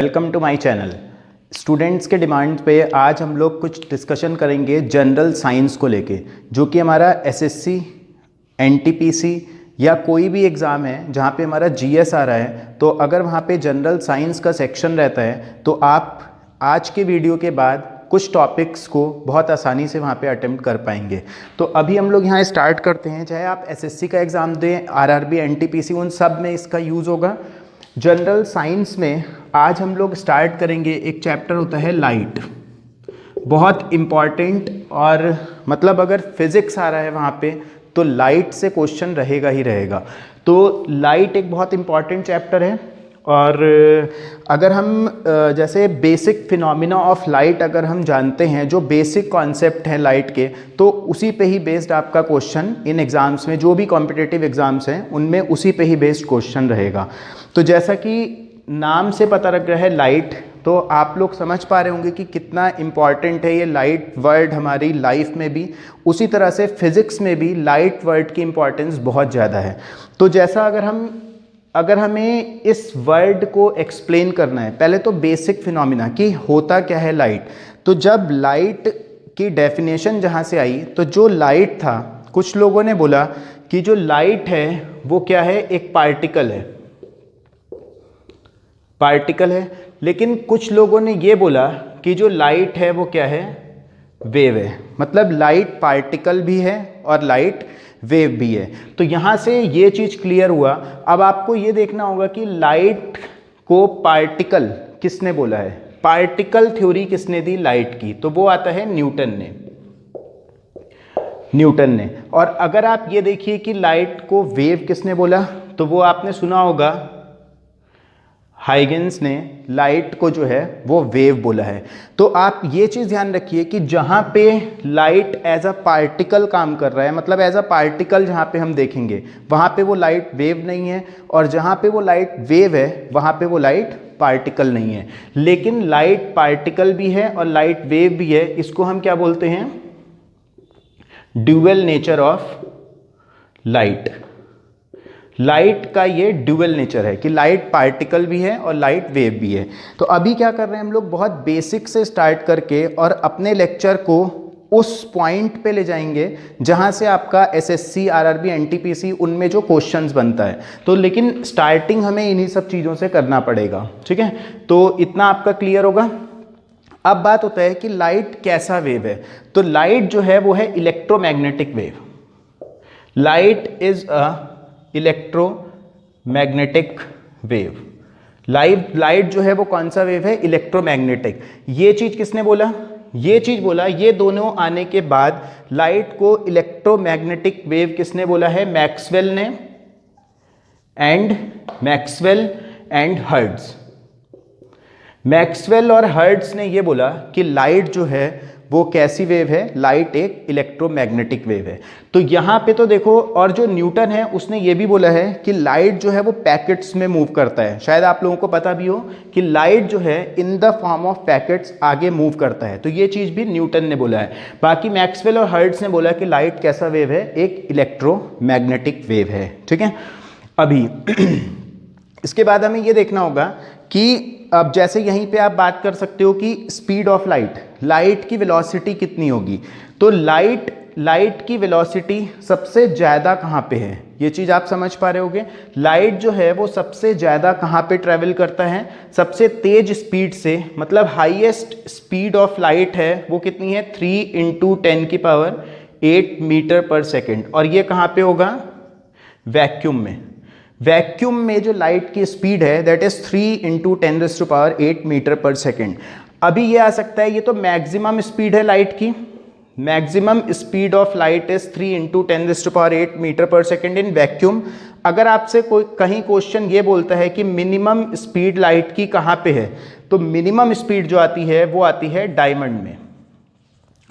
Welcome to my channel. Students के demand पे आज हम लोग कुछ डिस्कशन करेंगे जनरल साइंस को लेके, जो कि हमारा एसएससी, एनटीपीसी या कोई भी एग्ज़ाम है जहाँ पे हमारा जीएस आ रहा है, तो अगर वहाँ पे जनरल साइंस का सेक्शन रहता है तो आप आज के वीडियो के बाद कुछ टॉपिक्स को बहुत आसानी से वहाँ पे अटेम्प्ट कर पाएंगे। तो अभी हम लोग यहाँ स्टार्ट करते हैं। चाहे आप एसएससी का एग्ज़ाम दें, आरआरबी, एनटीपीसी, उन सब में इसका यूज़ होगा। जनरल साइंस में आज हम लोग स्टार्ट करेंगे, एक चैप्टर होता है लाइट, बहुत इम्पॉर्टेंट। और मतलब अगर फिज़िक्स आ रहा है वहाँ पे तो लाइट से क्वेश्चन रहेगा ही रहेगा। तो लाइट एक बहुत इम्पॉर्टेंट चैप्टर है। और अगर हम जैसे बेसिक फिनोमिना ऑफ लाइट अगर हम जानते हैं, जो बेसिक कॉन्सेप्ट हैं लाइट के, तो उसी पे ही बेस्ड आपका क्वेश्चन इन एग्ज़ाम्स में, जो भी कॉम्पिटिटिव एग्ज़ाम्स हैं उनमें उसी पे ही बेस्ड क्वेश्चन रहेगा। तो जैसा कि नाम से पता लग रहा है लाइट, तो आप लोग समझ पा रहे होंगे कि कितना इम्पॉर्टेंट है ये लाइट वर्ड हमारी लाइफ में भी। उसी तरह से फिज़िक्स में भी लाइट वर्ड की इम्पॉर्टेंस बहुत ज़्यादा है। तो जैसा अगर हमें इस वर्ड को एक्सप्लेन करना है, पहले तो बेसिक फिनोमिना कि होता क्या है लाइट। तो जब लाइट की डेफिनेशन जहाँ से आई, तो जो लाइट था, कुछ लोगों ने बोला कि जो लाइट है वो क्या है, एक पार्टिकल है। लेकिन कुछ लोगों ने ये बोला कि जो लाइट है वो क्या है, वेव है। मतलब लाइट पार्टिकल भी है और लाइट वेव भी है। तो यहाँ से ये चीज़ क्लियर हुआ। अब आपको ये देखना होगा कि लाइट को पार्टिकल किसने बोला है, पार्टिकल थ्योरी किसने दी लाइट की, तो वो आता है न्यूटन ने। और अगर आप ये देखिए कि लाइट को वेव किसने बोला, तो वो आपने सुना होगा, हाइगेंस ने लाइट को जो है वो वेव बोला है। तो आप ये चीज़ ध्यान रखिए कि जहाँ पे लाइट एज अ पार्टिकल काम कर रहा है, मतलब एज अ पार्टिकल जहाँ पे हम देखेंगे वहाँ पे वो लाइट वेव नहीं है, और जहाँ पे वो लाइट वेव है वहाँ पे वो लाइट पार्टिकल नहीं है। लेकिन लाइट पार्टिकल भी है और लाइट वेव भी है। इसको हम क्या बोलते हैं, dual nature of light. Light का ये ड्यूअल नेचर है कि लाइट पार्टिकल भी है और लाइट वेव भी है। तो अभी क्या कर रहे हैं हम लोग, बहुत बेसिक से स्टार्ट करके और अपने लेक्चर को उस पॉइंट पे ले जाएंगे जहां से आपका एसएससी, आरआरबी, एनटीपीसी उनमें जो क्वेश्चंस बनता है। तो लेकिन स्टार्टिंग हमें इन्हीं सब चीज़ों से करना पड़ेगा, ठीक है। तो इतना आपका क्लियर होगा। अब बात होता है कि लाइट कैसा वेव है। तो लाइट जो है वो है electromagnetic wave. Light is a electromagnetic wave. Light जो है वो कौन सा वेव है, इलेक्ट्रोमैग्नेटिक। ये चीज किसने बोला, ये चीज बोला, ये दोनों आने के बाद लाइट को इलेक्ट्रोमैग्नेटिक वेव किसने बोला है, मैक्सवेल एंड हर्ट्ज। मैक्सवेल और हर्ट्ज ने ये बोला कि लाइट जो है वो कैसी वेव है, लाइट एक इलेक्ट्रोमैग्नेटिक वेव है। तो यहाँ पे तो देखो, और जो न्यूटन है उसने ये भी बोला है कि लाइट जो है वो पैकेट्स में मूव करता है। शायद आप लोगों को पता भी हो कि लाइट जो है in the form of packets आगे मूव करता है। तो ये चीज़ भी न्यूटन ने बोला है। बाकी मैक्सवेल और हर्ट्ज ने बोला कि लाइट कैसा वेव है, एक इलेक्ट्रोमैग्नेटिक वेव है, ठीक है। अभी इसके बाद हमें ये देखना होगा कि अब जैसे यहीं पे आप बात कर सकते हो कि स्पीड ऑफ लाइट की वेलोसिटी कितनी होगी। तो लाइट की वेलोसिटी सबसे ज़्यादा कहाँ पे है, ये चीज़ आप समझ पा रहे होगे। लाइट जो है वो सबसे ज़्यादा कहाँ पे ट्रैवल करता है, सबसे तेज स्पीड से। मतलब हाईएस्ट स्पीड ऑफ लाइट है वो कितनी है, 3 × 10⁸ मीटर पर सेकेंड। और ये कहाँ पे होगा, वैक्यूम में जो लाइट की स्पीड है that is 3 × 10⁸ metre per second. अभी ये आ सकता है, ये तो मैक्सिमम स्पीड है लाइट की। Maximum speed of light is 3 × 10⁸ metre per second in vacuum. अगर आपसे कोई कहीं क्वेश्चन ये बोलता है कि मिनिमम स्पीड लाइट की कहाँ पे है, तो मिनिमम स्पीड जो आती है वो आती है डायमंड में।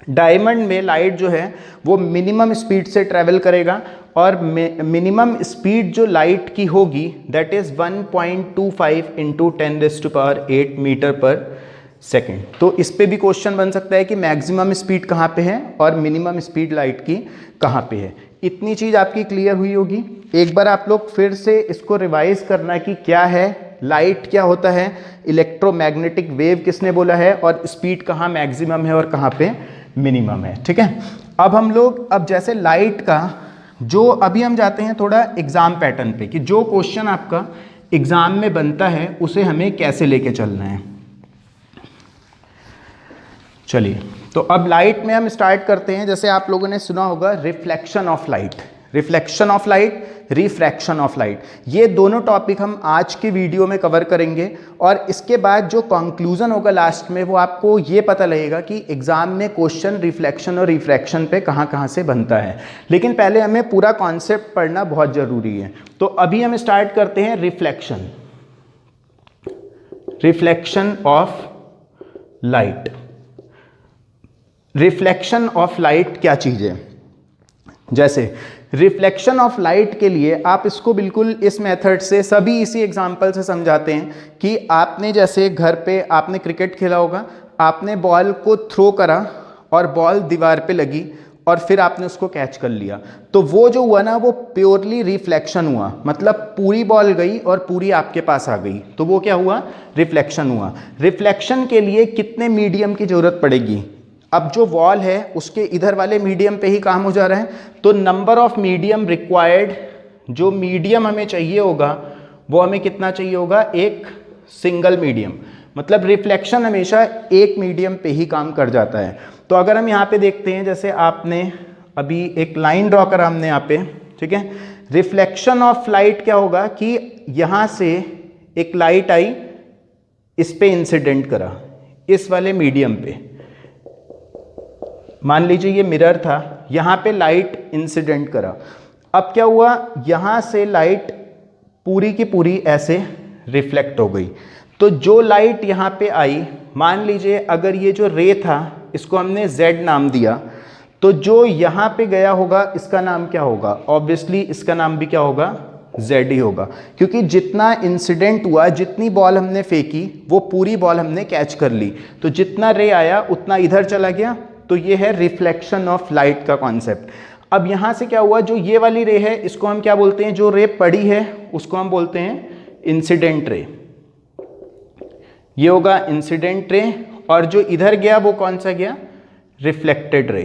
डायमंड में लाइट जो है वो मिनिमम स्पीड से ट्रैवल करेगा, और मिनिमम स्पीड जो लाइट की होगी that is 1.25 × 10⁸ metre per second. तो इस पे भी क्वेश्चन बन सकता है कि मैक्सिमम स्पीड कहाँ पे है और मिनिमम स्पीड लाइट की कहाँ पे है। इतनी चीज़ आपकी क्लियर हुई होगी। एक बार आप लोग फिर से इसको रिवाइज करना कि क्या है लाइट क्या होता है, इलेक्ट्रोमैग्नेटिक वेव किसने बोला है, और स्पीड कहाँ मैक्सिमम है और कहाँ पे मिनिमम है। ठीक है, अब हम लोग अब जैसे लाइट का जो अभी हम जाते हैं थोड़ा एग्जाम पैटर्न पे कि जो क्वेश्चन आपका एग्जाम में बनता है उसे हमें कैसे लेके चलना है। चलिए, तो अब लाइट में हम स्टार्ट करते हैं। जैसे आप लोगों ने सुना होगा reflection of light, reflection of light, refraction of light, ये दोनों टॉपिक हम आज के वीडियो में कवर करेंगे। और इसके बाद जो कंक्लूजन होगा लास्ट में, वो आपको ये पता लगेगा कि एग्जाम में क्वेश्चन रिफ्लेक्शन और रिफ्रैक्शन पे कहाँ कहाँ से बनता है। लेकिन पहले हमें पूरा कॉन्सेप्ट पढ़ना बहुत ज़रूरी है। तो अभी हम स्टार्ट करते हैं reflection, reflection of light. Reflection of light क्या चीज़ है? जैसे रिफ्लेक्शन ऑफ लाइट के लिए आप इसको बिल्कुल इस मेथड से, सभी इसी एग्जांपल से समझाते हैं कि आपने जैसे घर पे आपने क्रिकेट खेला होगा, आपने बॉल को थ्रो करा और बॉल दीवार पे लगी और फिर आपने उसको कैच कर लिया, तो वो जो हुआ ना वो प्योरली रिफ्लेक्शन हुआ, मतलब पूरी बॉल गई और पूरी आपके पास आ गई, तो वो क्या हुआ, रिफ्लेक्शन हुआ। रिफ्लेक्शन के लिए कितने मीडियम की जरूरत पड़ेगी? अब जो वॉल है उसके इधर वाले मीडियम पे ही काम हो जा रहा है, तो नंबर ऑफ मीडियम रिक्वायर्ड, जो मीडियम हमें चाहिए होगा वो हमें कितना चाहिए होगा, एक सिंगल मीडियम। मतलब रिफ्लेक्शन हमेशा एक मीडियम पे ही काम कर जाता है। तो अगर हम यहाँ पे देखते हैं, जैसे आपने अभी एक लाइन ड्रॉ करा हमने यहाँ पे, ठीक है, रिफ्लेक्शन ऑफ लाइट क्या होगा कि यहाँ से एक लाइट आई, इस पे इंसिडेंट करा, इस वाले मीडियम पे, मान लीजिए ये मिरर था, यहाँ पे लाइट इंसिडेंट करा। अब क्या हुआ, यहाँ से लाइट पूरी की पूरी ऐसे रिफ्लेक्ट हो गई। तो जो लाइट यहाँ पे आई, मान लीजिए अगर ये जो रे था इसको हमने Z नाम दिया, तो जो यहाँ पे गया होगा इसका नाम क्या होगा, ऑब्वियसली इसका नाम भी क्या होगा, Z ही होगा, क्योंकि जितना इंसिडेंट हुआ, जितनी बॉल हमने फेंकी वो पूरी बॉल हमने कैच कर ली, तो जितना रे आया उतना इधर चला गया। तो ये है रिफ्लेक्शन ऑफ लाइट का कॉन्सेप्ट। अब यहाँ से क्या हुआ, जो ये वाली रे है इसको हम क्या बोलते हैं, जो रे पड़ी है उसको हम बोलते हैं इंसिडेंट रे, ये होगा इंसिडेंट रे। और जो इधर गया वो कौन सा गया, रिफ्लेक्टेड रे।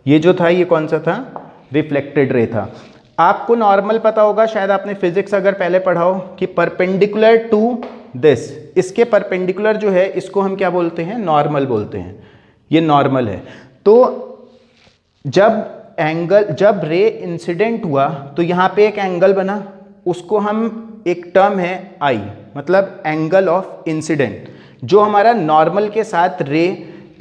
ये जो था ये कौन सा था, रिफ्लेक्टेड रे था। आपको नॉर्मल पता होगा, शायद आपने फिजिक्स अगर पहले पढ़ा हो कि परपेंडिकुलर टू दिस, इसके परपेंडिकुलर जो है इसको हम क्या बोलते हैं, नॉर्मल बोलते हैं, ये नॉर्मल है। तो जब रे इंसिडेंट हुआ तो यहाँ पे एक एंगल बना, उसको हम, एक टर्म है आई, मतलब एंगल ऑफ इंसिडेंट। जो हमारा नॉर्मल के साथ रे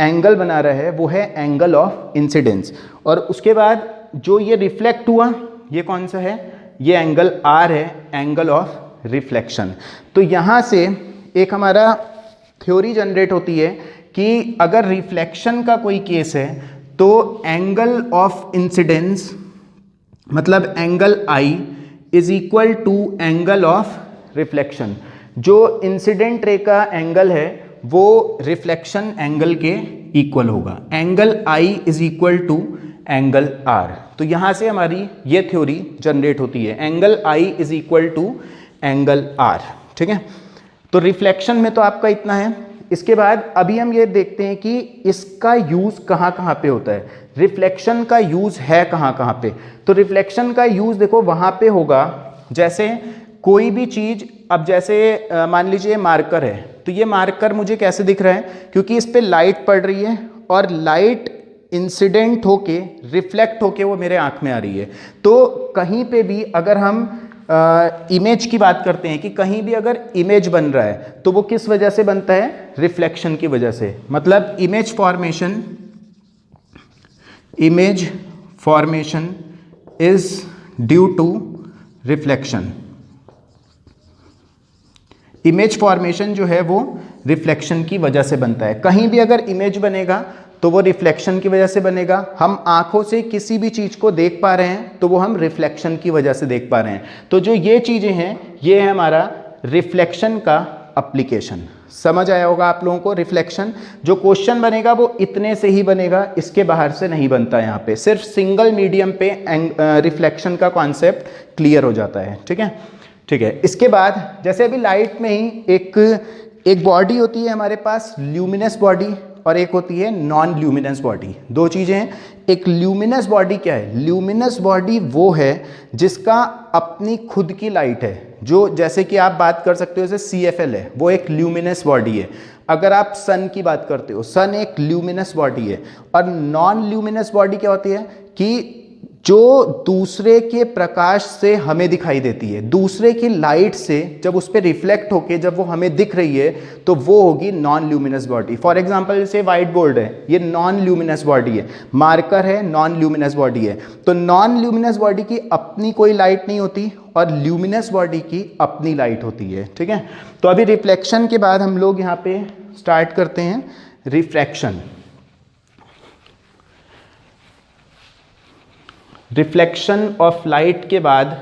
एंगल बना रहा है वो है एंगल ऑफ इंसिडेंस। और उसके बाद जो ये रिफ्लेक्ट हुआ ये कौन सा है, ये एंगल आर है, एंगल ऑफ रिफ्लेक्शन। तो यहाँ से एक हमारा थ्योरी जनरेट होती है कि अगर रिफ्लेक्शन का कोई केस है तो एंगल ऑफ इंसिडेंस, मतलब angle i is equal to angle of reflection. जो इंसिडेंट रे का एंगल है वो रिफ्लेक्शन एंगल के इक्वल होगा, angle i is equal to angle r. तो यहाँ से हमारी ये थ्योरी जनरेट होती है, angle i is equal to angle r. ठीक है, तो रिफ्लेक्शन में तो आपका इतना है। इसके बाद अभी हम ये देखते हैं कि इसका यूज़ कहाँ कहाँ पे होता है, रिफ्लेक्शन का यूज़ है कहाँ कहाँ पे। तो रिफ्लेक्शन का यूज़ देखो वहाँ पे होगा, जैसे कोई भी चीज़, अब जैसे मान लीजिए मार्कर है, तो ये मार्कर मुझे कैसे दिख रहा है, क्योंकि इस पर लाइट पड़ रही है और लाइट इंसिडेंट होके रिफ्लेक्ट होके वो मेरे आँख में आ रही है। तो कहीं पे भी अगर हम इमेज की बात करते हैं कि कहीं भी अगर इमेज बन रहा है तो वो किस वजह से बनता है, रिफ्लेक्शन की वजह से। मतलब image formation is due to reflection. Image formation जो है वो रिफ्लेक्शन की वजह से बनता है। कहीं भी अगर इमेज बनेगा तो वो रिफ्लेक्शन की वजह से बनेगा। हम आंखों से किसी भी चीज़ को देख पा रहे हैं तो वो हम रिफ्लेक्शन की वजह से देख पा रहे हैं। तो जो ये चीज़ें हैं ये है हमारा रिफ्लेक्शन का एप्लीकेशन। समझ आया होगा आप लोगों को। रिफ्लेक्शन जो क्वेश्चन बनेगा वो इतने से ही बनेगा, इसके बाहर से नहीं बनता। यहाँ पे सिर्फ सिंगल मीडियम पे रिफ्लेक्शन का कॉन्सेप्ट क्लियर हो जाता है। ठीक है, ठीक है। इसके बाद जैसे अभी लाइट में ही एक बॉडी होती है हमारे पास, ल्यूमिनस बॉडी, और एक होती है नॉन ल्यूमिनस बॉडी। दो चीज़ें हैं। एक ल्यूमिनस बॉडी क्या है? ल्यूमिनस बॉडी वो है जिसका अपनी खुद की लाइट है, जो जैसे कि आप बात कर सकते हो जैसे CFL है, वो एक ल्यूमिनस बॉडी है। अगर आप सन की बात करते हो, सन एक ल्यूमिनस बॉडी है। और नॉन ल्यूमिनस बॉडी क्या होती है कि जो दूसरे के प्रकाश से हमें दिखाई देती है, दूसरे की लाइट से जब उस पर रिफ्लेक्ट होके जब वो हमें दिख रही है, तो वो होगी non luminous body. For example जैसे व्हाइट बोर्ड है, ये नॉन ल्यूमिनस बॉडी है। मार्कर है, नॉन ल्यूमिनस बॉडी है। तो नॉन ल्यूमिनस बॉडी की अपनी कोई लाइट नहीं होती और ल्यूमिनस बॉडी की अपनी लाइट होती है। ठीक है। तो अभी रिफ्लेक्शन के बाद हम लोग यहाँ पे स्टार्ट करते हैं रिफ्रैक्शन। रिफ्लेक्शन ऑफ लाइट के बाद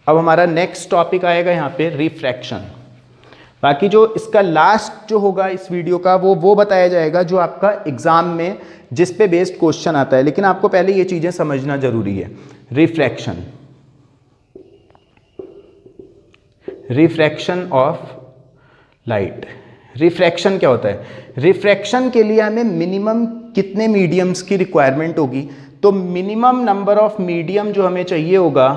अब हमारा नेक्स्ट टॉपिक आएगा यहाँ पे रिफ्रैक्शन। बाकी जो इसका लास्ट जो होगा इस वीडियो का वो बताया जाएगा जो आपका एग्जाम में जिस पे बेस्ड क्वेश्चन आता है, लेकिन आपको पहले ये चीजें समझना जरूरी है। Refraction, refraction of light. Refraction क्या होता है? रिफ्रैक्शन के लिए हमें मिनिमम कितने मीडियम्स की रिक्वायरमेंट होगी? तो मिनिमम नंबर ऑफ मीडियम जो हमें चाहिए होगा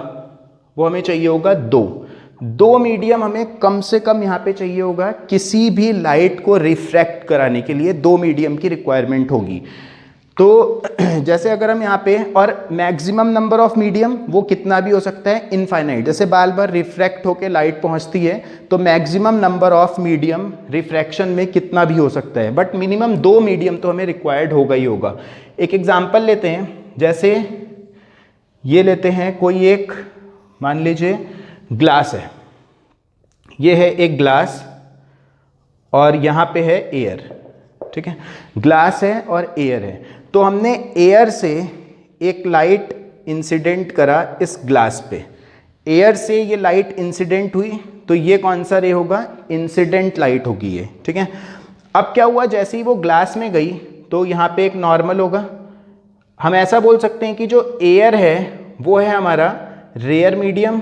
वो हमें चाहिए होगा दो मीडियम हमें कम से कम यहाँ पे चाहिए होगा। किसी भी लाइट को रिफ्रैक्ट कराने के लिए 2 मीडियम की रिक्वायरमेंट होगी। तो जैसे अगर हम यहाँ पे, और मैक्सिमम नंबर ऑफ मीडियम वो कितना भी हो सकता है, इनफाइनाइट। जैसे बार बार रिफ्रैक्ट होके लाइट पहुँचती है तो maximum number of medium refraction में कितना भी हो सकता है, बट मिनिमम 2 मीडियम तो हमें रिक्वायर्ड होगा ही होगा। एक एग्जाम्पल लेते हैं, जैसे ये लेते हैं कोई एक, मान लीजिए ग्लास है, ये है एक ग्लास और यहाँ पे है एयर। ठीक है, ग्लास है और एयर है। तो हमने एयर से एक लाइट इंसिडेंट करा इस ग्लास पे, एयर से ये लाइट इंसिडेंट हुई तो ये कौन सा रे होगा? इंसिडेंट लाइट होगी ये। ठीक है। अब क्या हुआ, जैसे ही वो ग्लास में गई तो यहाँ पे एक नॉर्मल होगा। हम ऐसा बोल सकते हैं कि जो एयर है वो है हमारा रेयर मीडियम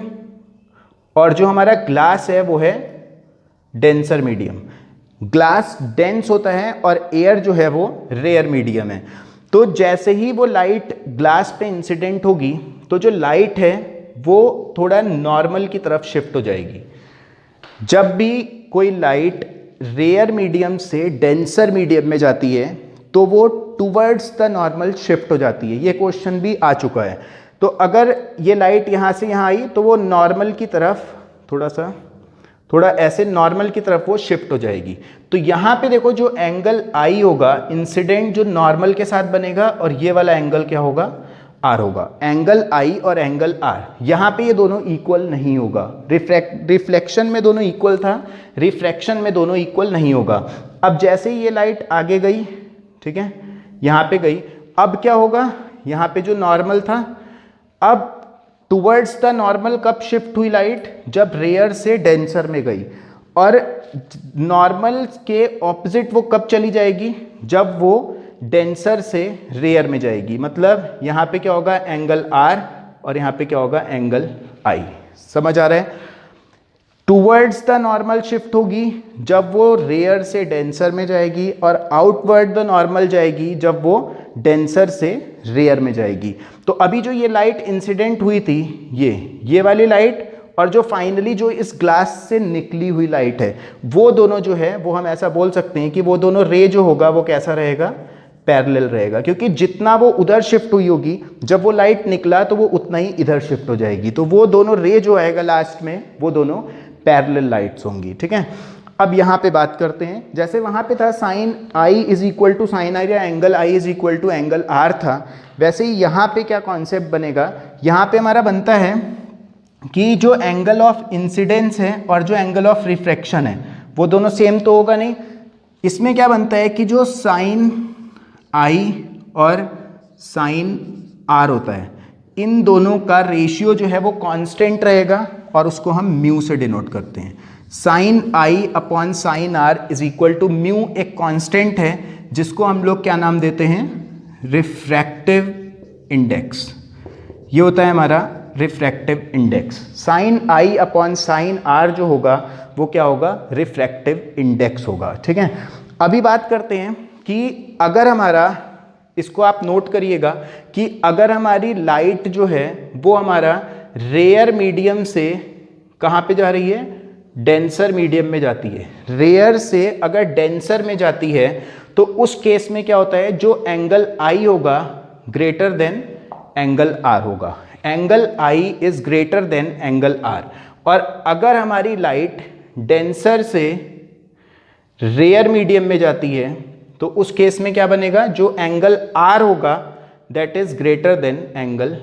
और जो हमारा ग्लास है वो है डेंसर मीडियम। ग्लास डेंस होता है और एयर जो है वो रेयर मीडियम है। तो जैसे ही वो लाइट ग्लास पे इंसिडेंट होगी तो जो लाइट है वो थोड़ा नॉर्मल की तरफ शिफ्ट हो जाएगी। जब भी कोई लाइट रेयर मीडियम से डेंसर मीडियम में जाती है तो वो टूवर्ड्स द नॉर्मल शिफ्ट हो जाती है। ये क्वेश्चन भी आ चुका है। तो अगर ये लाइट यहाँ से यहाँ आई तो वो नॉर्मल की तरफ थोड़ा ऐसे नॉर्मल की तरफ वो शिफ्ट हो जाएगी। तो यहाँ पे देखो जो एंगल आई होगा इंसिडेंट जो नॉर्मल के साथ बनेगा, और ये वाला एंगल क्या होगा? आर होगा। एंगल आई और एंगल आर, यहाँ पे ये दोनों इक्वल नहीं होगा। रिफ्लेक्शन में दोनों इक्वल था, रिफ्रैक्शन में दोनों इक्वल नहीं होगा। अब जैसे ही ये लाइट आगे गई, ठीक है, यहाँ पे गई, अब क्या होगा? यहाँ पे जो नॉर्मल था अब टुवर्ड्स द नॉर्मल कब शिफ्ट हुई लाइट? जब रेयर से डेंसर में गई। और नॉर्मल के ऑपोजिट वो कब चली जाएगी? जब वो डेंसर से रेयर में जाएगी। मतलब यहाँ पे क्या होगा? एंगल आर और यहाँ पे क्या होगा? एंगल आई। समझ आ रहा है? टूवर्ड्स द नॉर्मल शिफ्ट होगी जब वो रेयर से डेंसर में जाएगी, और आउटवर्ड द नॉर्मल जाएगी जब वो डेंसर से रेयर में जाएगी। तो अभी जो ये लाइट इंसिडेंट हुई थी, ये वाली लाइट, और जो फाइनली जो इस ग्लास से निकली हुई लाइट है, वो दोनों जो है वो हम ऐसा बोल सकते हैं कि वो दोनों रे जो होगा वो कैसा रहेगा? पैरेलल रहेगा। क्योंकि जितना वो उधर शिफ्ट हुई होगी जब वो लाइट निकला तो वो उतना ही इधर शिफ्ट हो जाएगी। तो वो दोनों रे जो आएगा लास्ट में वो दोनों पैरेलल लाइट्स होंगी। ठीक है। अब यहाँ पे बात करते हैं, जैसे वहाँ पे था sine i is equal to sine r या angle i is equal to angle r था, वैसे ही यहाँ पे क्या कॉन्सेप्ट बनेगा? यहाँ पे हमारा बनता है कि जो एंगल ऑफ इंसिडेंस है और जो एंगल ऑफ रिफ्रैक्शन है वो दोनों सेम तो होगा नहीं। इसमें क्या बनता है कि जो साइन आई और साइन आर होता है, इन दोनों का रेशियो जो है वो कांस्टेंट रहेगा और उसको हम म्यू से डिनोट करते हैं। Sine i upon sine r is equal to mu एक कांस्टेंट है जिसको हम लोग क्या नाम देते हैं? Refractive index. ये होता है हमारा refractive index. Sine i upon sine r जो होगा वो क्या होगा, रिफ्रैक्टिव इंडेक्स होगा। ठीक है, अभी बात करते हैं कि अगर हमारा, इसको आप नोट करिएगा कि अगर हमारी लाइट जो है वो हमारा रेयर मीडियम से कहाँ पे जा रही है, डेंसर मीडियम में जाती है। रेयर से अगर डेंसर में जाती है तो उस केस में क्या होता है, जो एंगल आई होगा ग्रेटर देन एंगल आर होगा। Angle i is greater than angle r. और अगर हमारी लाइट डेंसर से रेयर मीडियम में जाती है तो उस केस में क्या बनेगा, जो एंगल आर होगा that is greater than angle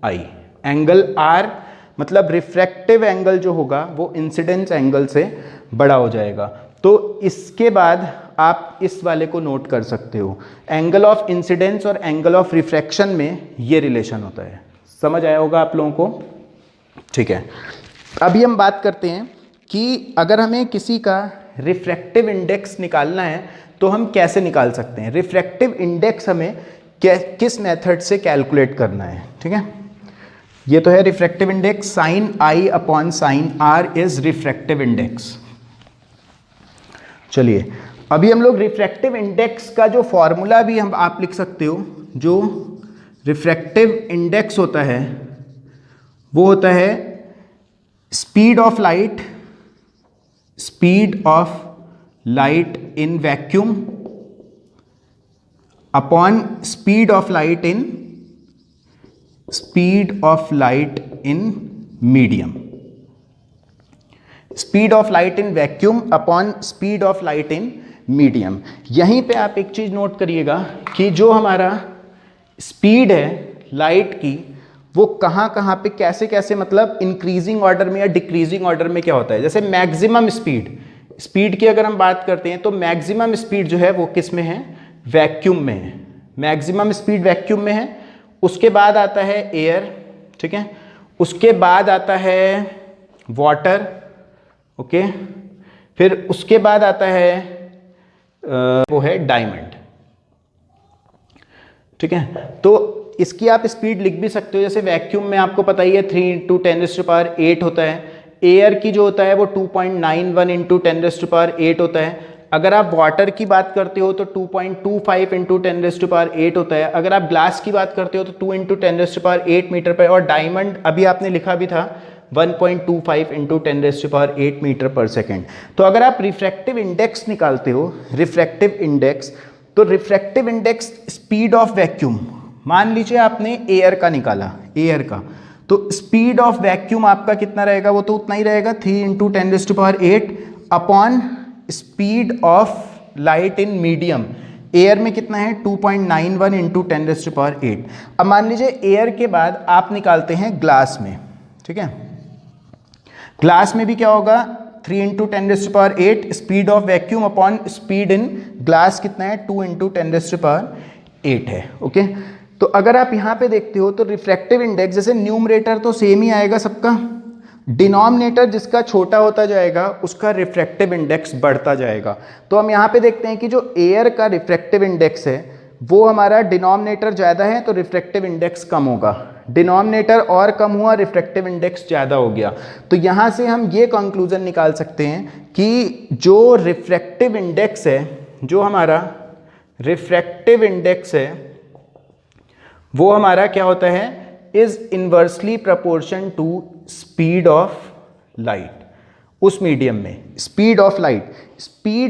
i. Angle r मतलब रिफ्रैक्टिव एंगल जो होगा वो इंसिडेंस एंगल से बड़ा हो जाएगा। तो इसके बाद आप इस वाले को नोट कर सकते हो, एंगल ऑफ इंसिडेंस और एंगल ऑफ रिफ्रैक्शन में ये रिलेशन होता है। समझ आया होगा आप लोगों को? ठीक है, अभी हम बात करते हैं कि अगर हमें किसी का रिफ्रैक्टिव इंडेक्स निकालना है तो हम कैसे निकाल सकते हैं। रिफ्रैक्टिव इंडेक्स हमें किस मेथड से कैलकुलेट करना है। ठीक है, ये तो है refractive index, sine i upon sine r is refractive index. चलिए अभी हम लोग रिफ्रैक्टिव इंडेक्स का जो फॉर्मूला भी हम आप लिख सकते हो, जो रिफ्रैक्टिव इंडेक्स होता है वो होता है speed of light, speed of light in vacuum upon speed of light in medium. Speed of light in vacuum upon speed of light in medium. यहीं पे आप एक चीज नोट करिएगा कि जो हमारा स्पीड है लाइट की वो कहाँ कहाँ पे कैसे कैसे, मतलब इंक्रीजिंग ऑर्डर में या डिक्रीजिंग ऑर्डर में क्या होता है। जैसे मैक्सिमम स्पीड की अगर हम बात करते हैं तो मैक्सिमम स्पीड जो है वो किस में है, वैक्यूम में है। मैक्सिमम स्पीड वैक्यूम में है। उसके बाद आता है एयर, ठीक है, उसके बाद आता है वाटर, ओके, फिर उसके बाद आता है वो है डायमंड। ठीक है, तो इसकी आप स्पीड लिख भी सकते हो। जैसे वैक्यूम में आपको पता ही है 3 × 10⁸ होता है। एयर की जो होता है वो 2.91 × 10⁸ होता है। अगर आप वाटर की बात करते हो तो 2.25 × 10⁸ होता है। अगर आप ग्लास की बात करते हो तो 2 × 10⁸ मीटर पर। और डायमंड अभी आपने लिखा भी था 1.25 × 10⁸ मीटर पर सेकेंड। तो अगर आप रिफ्रैक्टिव इंडेक्स निकालते हो, रिफ्रैक्टिव इंडेक्स, तो refractive index speed of vacuum, मान लीजिए आपने एयर का निकाला, एयर का, तो स्पीड ऑफ वैक्यूम आपका कितना रहेगा, वो तो उतना ही रहेगा 3 × 10⁸ upon speed of light in medium. Air में कितना है 2.91 × 10⁸। अब मान लीजिए एयर के बाद आप निकालते हैं ग्लास में, ठीक है, ग्लास में भी क्या होगा 3 × 10⁸ speed of vacuum upon speed in glass कितना है 2 × 10⁸ है। ओके, तो अगर आप यहाँ पे देखते हो तो रिफ्रैक्टिव इंडेक्स, जैसे न्यूमरेटर तो सेम ही आएगा सबका, डिनोमिनेटर जिसका छोटा होता जाएगा उसका रिफ्रैक्टिव इंडेक्स बढ़ता जाएगा। तो हम यहाँ पे देखते हैं कि जो एयर का रिफ्रैक्टिव इंडेक्स है वो हमारा डिनोमिनेटर ज़्यादा है तो रिफ्रैक्टिव इंडेक्स कम होगा, डिनोमिनेटर और कम हुआ रिफ्रैक्टिव इंडेक्स ज़्यादा हो गया। तो यहाँ से हम ये कंक्लूजन निकाल सकते हैं कि जो रिफ्रैक्टिव इंडेक्स है, जो हमारा रिफ्रैक्टिव इंडेक्स है वो हमारा क्या होता है, is inversely proportion to speed of light. उस मीडियम में स्पीड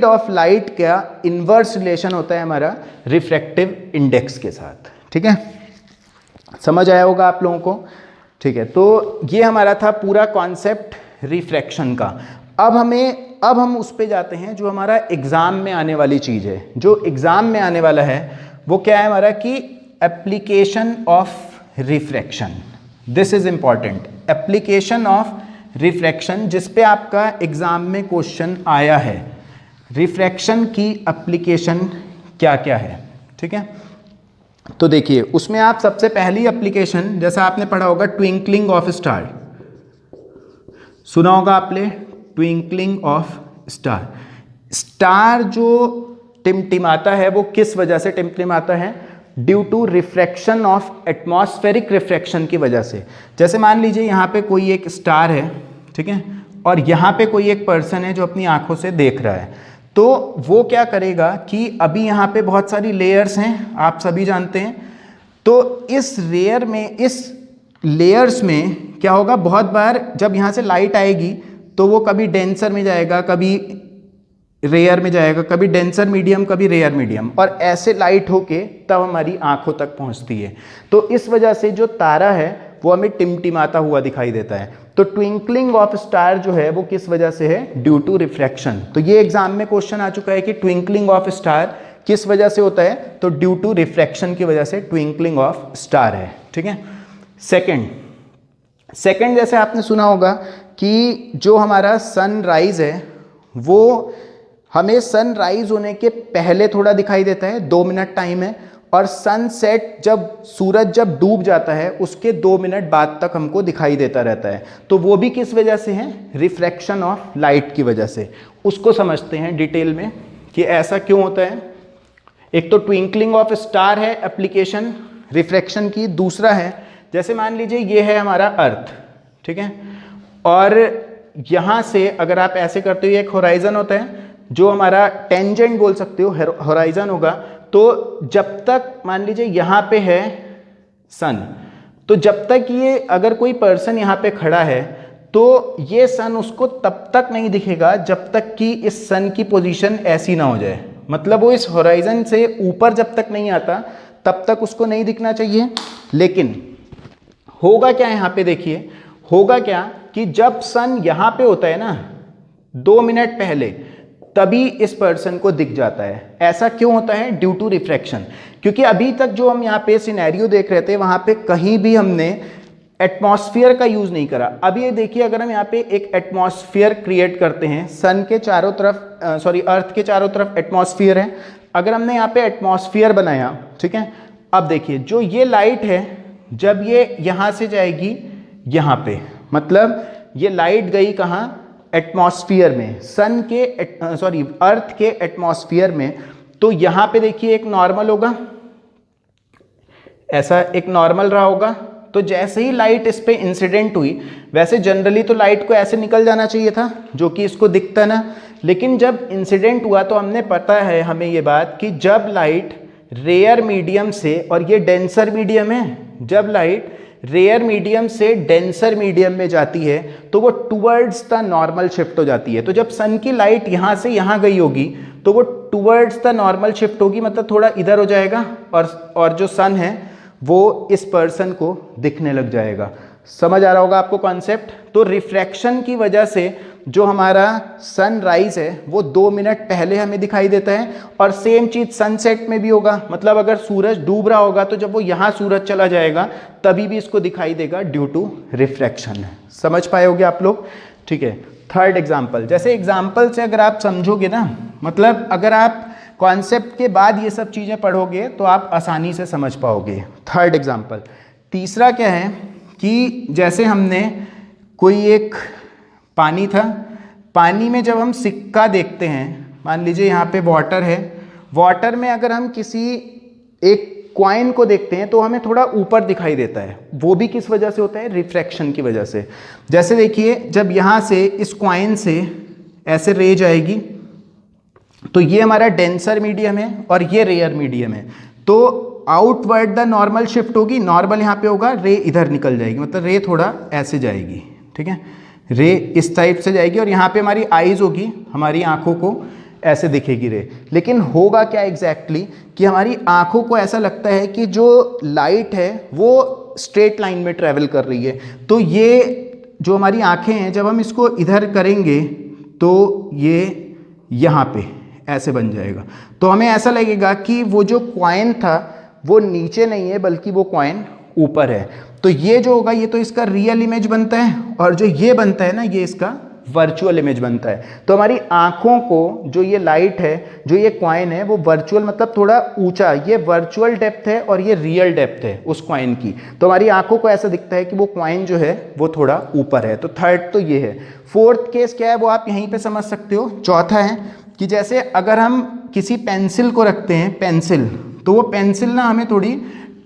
ऑफ लाइट का इनवर्स रिलेशन होता है हमारा रिफ्रैक्टिव इंडेक्स के साथ। ठीक है, समझ आया होगा आप लोगों को? ठीक है, तो ये हमारा था पूरा कॉन्सेप्ट रिफ्रैक्शन का। अब हम उस पे जाते हैं जो हमारा एग्जाम में आने वाली चीज़ है। जो एग्जाम में आने वाला है वो क्या है हमारा, कि application of refraction. This is important, application of refraction, जिस पे आपका एग्जाम में क्वेश्चन आया है, रिफ्रैक्शन की एप्लीकेशन क्या क्या है। ठीक है, तो देखिए उसमें आप सबसे पहली एप्लीकेशन, जैसा आपने पढ़ा होगा ट्विंकलिंग ऑफ स्टार, सुना होगा आपने, ट्विंकलिंग ऑफ स्टार। स्टार जो टिमटिमाता है वो किस वजह से टिमटिमाता है, due to refraction of atmospheric refraction की वजह से। जैसे मान लीजिए यहाँ पे कोई एक स्टार है, ठीक है, और यहाँ पे कोई एक पर्सन है जो अपनी आंखों से देख रहा है, तो वो क्या करेगा कि अभी यहाँ पे बहुत सारी लेयर्स हैं, आप सभी जानते हैं, तो इस लेयर्स में क्या होगा, बहुत बार जब यहाँ से लाइट आएगी तो वो कभी डेंसर में जाएगा, कभी रेयर में जाएगा, कभी डेंसर मीडियम, कभी रेयर मीडियम, और ऐसे लाइट होके तब हमारी आंखों तक पहुंचती है। तो इस वजह से जो तारा है वो हमें टिमटिमाता हुआ दिखाई देता है। तो ट्विंकलिंग ऑफ स्टार जो है वो किस वजह से है, ड्यू टू रिफ्रैक्शन। तो ये एग्जाम में क्वेश्चन आ चुका है कि ट्विंकलिंग ऑफ स्टार किस वजह से होता है, तो ड्यू टू रिफ्रैक्शन की वजह से ट्विंकलिंग ऑफ स्टार है, ठीक है। सेकंड जैसे आपने सुना होगा कि जो हमारा सनराइज है वो हमें सनराइज होने के पहले थोड़ा दिखाई देता है, 2 मिनट टाइम है, और सनसेट जब सूरज जब डूब जाता है उसके 2 मिनट बाद तक हमको दिखाई देता रहता है। तो वो भी किस वजह से है, रिफ्रैक्शन ऑफ लाइट की वजह से। उसको समझते हैं डिटेल में कि ऐसा क्यों होता है। एक तो ट्विंकलिंग ऑफ स्टार है एप्लीकेशन रिफ्रैक्शन की, दूसरा है जैसे मान लीजिए ये है हमारा अर्थ, ठीक है, और यहाँ से अगर आप ऐसे करते हो, एक होराइजन होता है जो हमारा टेंजेंट बोल सकते हो, होराइजन होगा। तो जब तक मान लीजिए यहाँ पे है सन, तो जब तक ये अगर कोई पर्सन यहाँ पे खड़ा है तो ये सन उसको तब तक नहीं दिखेगा जब तक कि इस सन की पोजीशन ऐसी ना हो जाए, मतलब वो इस होराइजन से ऊपर जब तक नहीं आता तब तक उसको नहीं दिखना चाहिए। लेकिन होगा क्या यहाँ पे देखिए, होगा क्या कि जब सन यहाँ पे होता है ना 2 मिनट पहले, तभी इस पर्सन को दिख जाता है। ऐसा क्यों होता है, ड्यू टू रिफ्रैक्शन। क्योंकि अभी तक जो हम यहाँ पे सिनेरियो देख रहे थे वहाँ पे कहीं भी हमने एटमॉस्फेयर का यूज़ नहीं करा। अब ये देखिए, अगर हम यहाँ पे एक एटमॉस्फेयर क्रिएट करते हैं, सन के चारों तरफ अर्थ के चारों तरफ एटमॉस्फेयर है, अगर हमने यहाँ पे एटमॉस्फेयर बनाया, ठीक है, अब देखिए जो ये लाइट है जब ये यहाँ से जाएगी यहाँ पे, मतलब ये लाइट गई कहाँ, एटमॉस्फेयर में, सन के अर्थ के एटमॉस्फेयर में। तो यहाँ पे देखिए एक नॉर्मल होगा, ऐसा एक नॉर्मल रहा होगा। तो जैसे ही लाइट इस पे इंसिडेंट हुई, वैसे जनरली तो लाइट को ऐसे निकल जाना चाहिए था जो कि इसको दिखता ना, लेकिन जब इंसिडेंट हुआ तो हमने पता है हमें ये बात कि जब लाइट रेयर मीडियम से, और ये डेंसर मीडियम है, जब लाइट रेयर मीडियम से डेंसर मीडियम में जाती है तो वो टुवर्ड्स द नॉर्मल शिफ्ट हो जाती है। तो जब सन की लाइट यहाँ से यहाँ गई होगी तो वो टुवर्ड्स द नॉर्मल शिफ्ट होगी, मतलब थोड़ा इधर हो जाएगा, और जो सन है वो इस पर्सन को दिखने लग जाएगा। समझ आ रहा होगा आपको कॉन्सेप्ट। तो रिफ्रैक्शन की वजह से जो हमारा सनराइज है वो 2 मिनट पहले हमें दिखाई देता है, और सेम चीज़ सनसेट में भी होगा। मतलब अगर सूरज डूब रहा होगा तो जब वो यहाँ सूरज चला जाएगा तभी भी इसको दिखाई देगा, ड्यू टू रिफ्रैक्शन। समझ पाए होगे आप लोग, ठीक है। थर्ड एग्जाम्पल, जैसे एग्जाम्पल से अगर आप समझोगे ना, मतलब अगर आप कॉन्सेप्ट के बाद ये सब चीज़ें पढ़ोगे तो आप आसानी से समझ पाओगे। थर्ड एग्जाम्पल, तीसरा क्या है कि जैसे हमने कोई एक पानी था, पानी में जब हम सिक्का देखते हैं, मान लीजिए यहाँ पे वाटर है, वाटर में अगर हम किसी एक कॉइन को देखते हैं तो हमें थोड़ा ऊपर दिखाई देता है। वो भी किस वजह से होता है, रिफ्रैक्शन की वजह से। जैसे देखिए जब यहाँ से इस कॉइन से ऐसे रे जाएगी तो ये हमारा डेंसर मीडियम है और ये रेयर मीडियम है, तो आउटवर्ड द नॉर्मल शिफ्ट होगी, नॉर्मल यहाँ पे होगा, रे इधर निकल जाएगी, मतलब रे थोड़ा ऐसे जाएगी, ठीक है, रे इस टाइप से जाएगी, और यहाँ पे हमारी आईज होगी, हमारी आंखों को ऐसे दिखेगी रे। लेकिन होगा क्या एग्जैक्टली कि हमारी आंखों को ऐसा लगता है कि जो लाइट है वो स्ट्रेट लाइन में ट्रेवल कर रही है। तो ये जो हमारी आंखें हैं जब हम इसको इधर करेंगे तो ये यहाँ पे ऐसे बन जाएगा, तो हमें ऐसा लगेगा कि वो जो कॉइन था वो नीचे नहीं है बल्कि वो कॉइन ऊपर है। तो ये जो होगा ये तो इसका रियल इमेज बनता है, और जो ये बनता है ना ये इसका वर्चुअल इमेज बनता है। तो हमारी आंखों को जो ये लाइट है, जो ये कॉइन है, वो वर्चुअल मतलब थोड़ा ऊंचा, ये वर्चुअल डेप्थ है और ये रियल डेप्थ है उस कॉइन की। तो हमारी आंखों को ऐसा दिखता है कि वो कॉइन जो है वो थोड़ा ऊपर है। तो थर्ड तो ये है। फोर्थ केस क्या है वो आप यहीं पे समझ सकते हो। चौथा है कि जैसे अगर हम किसी पेंसिल को रखते हैं, पेंसिल, तो वो पेंसिल ना हमें थोड़ी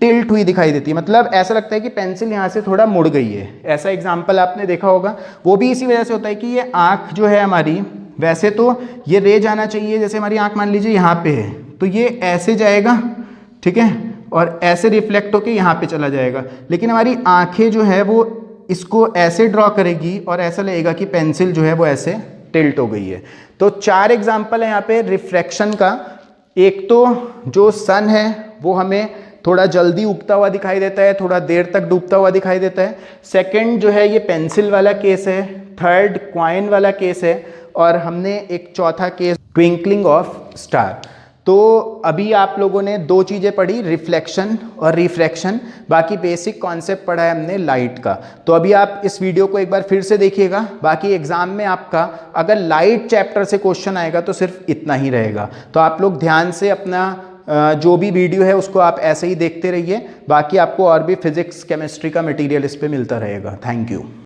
टिल्ट हुई दिखाई देती है, मतलब ऐसा लगता है कि पेंसिल यहाँ से थोड़ा मुड़ गई है। ऐसा एग्जाम्पल आपने देखा होगा। वो भी इसी वजह से होता है कि ये आँख जो है हमारी, वैसे तो ये रे जाना चाहिए, जैसे हमारी आँख मान लीजिए यहाँ पे है तो ये ऐसे जाएगा, ठीक है, और ऐसे रिफ्लेक्ट होके यहाँ पे चला जाएगा, लेकिन हमारी आँखें जो है वो इसको ऐसे ड्रॉ करेगी और ऐसा लगेगा कि पेंसिल जो है वो ऐसे टिल्ट हो गई है। तो 4 एग्जाम्पल है यहाँ पे रिफ्रैक्शन का। एक तो जो सन है वो हमें थोड़ा जल्दी उगता हुआ दिखाई देता है, थोड़ा देर तक डूबता हुआ दिखाई देता है। सेकंड जो है ये पेंसिल वाला केस है। थर्ड क्वाइन वाला केस है। और हमने एक चौथा केस ट्विंकलिंग ऑफ स्टार। तो अभी आप लोगों ने 2 चीज़ें पढ़ी, रिफ्लेक्शन और रिफ्रैक्शन। बाकी बेसिक कॉन्सेप्ट पढ़ा है हमने लाइट का। तो अभी आप इस वीडियो को एक बार फिर से देखिएगा। बाकी एग्जाम में आपका अगर लाइट चैप्टर से क्वेश्चन आएगा तो सिर्फ इतना ही रहेगा। तो आप लोग ध्यान से अपना जो भी वीडियो है उसको आप ऐसे ही देखते रहिए। बाकी आपको और भी फिजिक्स केमिस्ट्री का मटेरियल इस पे मिलता रहेगा। Thank you.